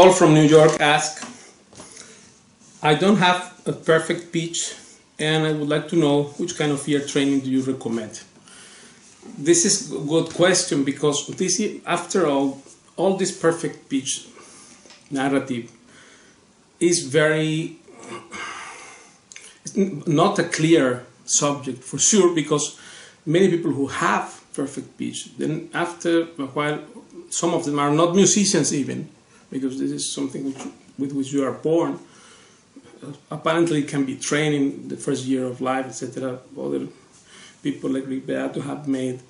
Paul from New York asks, I don't have a perfect pitch and I would like to know which kind of ear training do you recommend? This is a good question because this, after all this perfect pitch narrative is it's not a clear subject for sure, because many people who have perfect pitch, then after a while, some of them are not musicians even, because this is something with which you are born. Apparently it can be trained in the first year of life, etc. Other people like Roberto have made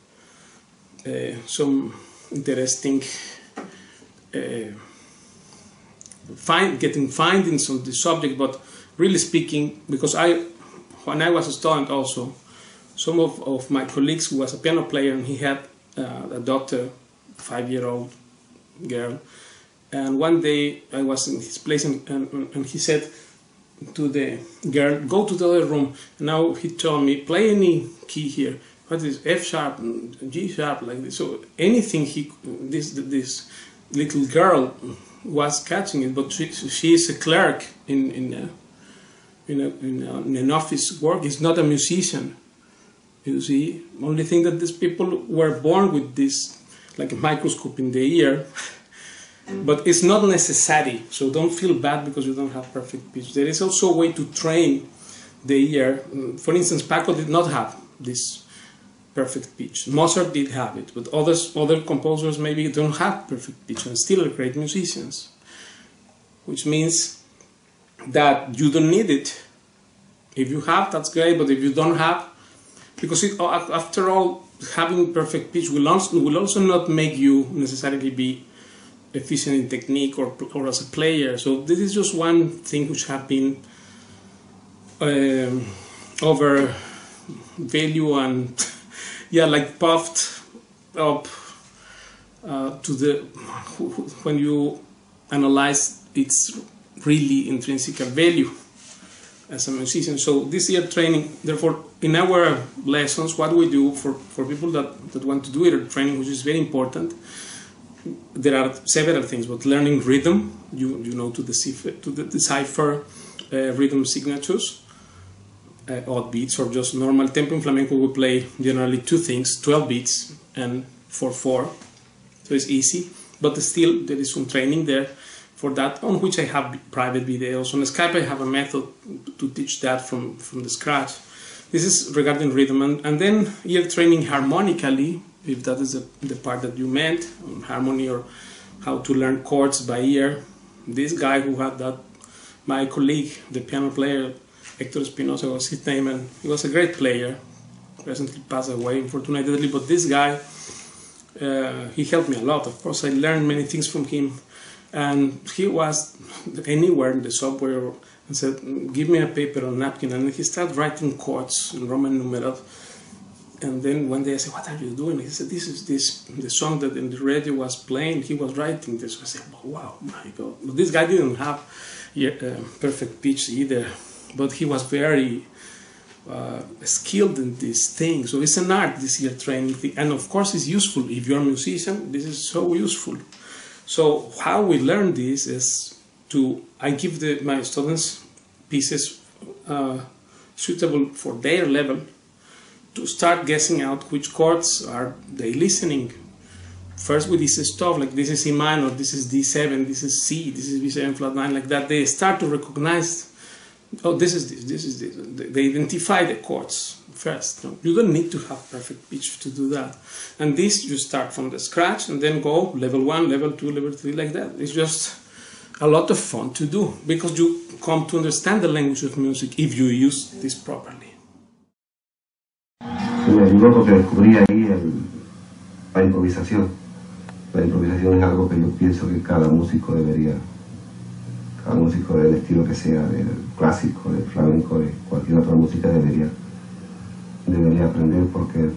some interesting findings on the subject, but really speaking, because when I was a student also, some of my colleagues who was a piano player, and he had a daughter, 5-year-old girl, and one day I was in his place and he said to the girl, go to the other room. And now he told me, play any key here. What is F sharp, G sharp, like this. So anything this little girl was catching it, but she is a clerk in an office work. Is not a musician. You see, only thing that these people were born with this, like a microscope in the ear, but it's not necessary. So don't feel bad because you don't have perfect pitch. There is also a way to train the ear. For instance, Paco did not have this perfect pitch. Mozart did have it, but other composers maybe don't have perfect pitch and still are great musicians. Which means that you don't need it. If you have, that's great, but if you don't have, because after all, having perfect pitch will also not make you necessarily be efficient in technique or as a player. So this is just one thing which have been overvalued and like puffed up to the when you analyze its really intrinsic value as a musician. So this ear training, therefore, in our lessons, what we do for people that want to do ear training, which is very important, there are several things, but learning rhythm, you know, to decipher rhythm signatures, odd beats or just normal tempo. In flamenco we play generally two things, 12 beats and 4/4, so it's easy, but still there is some training there for that, on which I have private videos. On Skype I have a method to teach that from the scratch. This is regarding rhythm, and then ear training harmonically, if that is the part that you meant, harmony or how to learn chords by ear. This guy who had that, my colleague, the piano player, Hector Espinosa was his name, and he was a great player, recently passed away unfortunately, but this guy, he helped me a lot. Of course, I learned many things from him, and he was anywhere in the subway and said, give me a paper or napkin, and he started writing chords in Roman numerals. And then one day I said, what are you doing? He said, this is the song that in the radio was playing, he was writing this. I said, oh, wow, my God. But this guy didn't have perfect pitch either, but he was very skilled in this thing. So it's an art, this ear training thing. And of course it's useful. If you're a musician, this is so useful. So how we learn this is I give my students pieces suitable for their level, to start guessing out which chords are they listening. First with this stuff, like this is E minor, this is D7, this is C, this is B7 flat 9, like that. They start to recognize, oh, this is this. They identify the chords first. No, you don't need to have perfect pitch to do that. And this, you start from the scratch and then go level 1, level 2, level 3, like that. It's just a lot of fun to do, because you come to understand the language of music if you use this properly. Me ayudó porque descubrí ahí la improvisación. La improvisación es algo que yo pienso que cada músico del estilo que sea, del clásico, del flamenco, de cualquier otra música, debería aprender, porque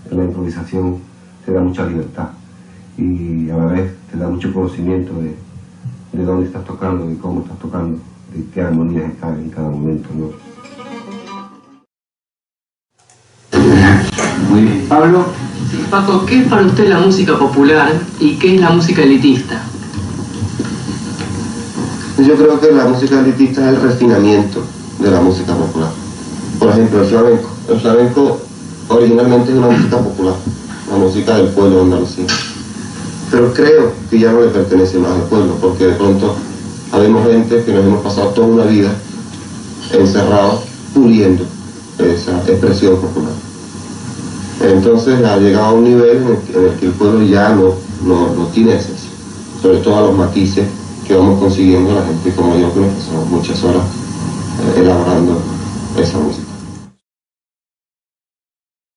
la improvisación te da mucha libertad y a la vez te da mucho conocimiento de dónde estás tocando, de cómo estás tocando, de qué armonías están en cada momento, ¿no? Muy bien. Pablo. Sí, Paco, ¿qué es para usted la música popular y qué es la música elitista? Yo creo que la música elitista es el refinamiento de la música popular. Por ejemplo, el flamenco. El flamenco originalmente es una música popular, una música del pueblo de Andalucía. Pero creo que ya no le pertenece más al pueblo, porque de pronto habemos gente que nos hemos pasado toda una vida encerrados, puliendo esa expresión popular. Entonces ha llegado a un nivel en el que el pueblo ya no tiene acceso, sobre todo a los matices que vamos consiguiendo la gente como yo, que nos pasamos muchas horas elaborando esa música.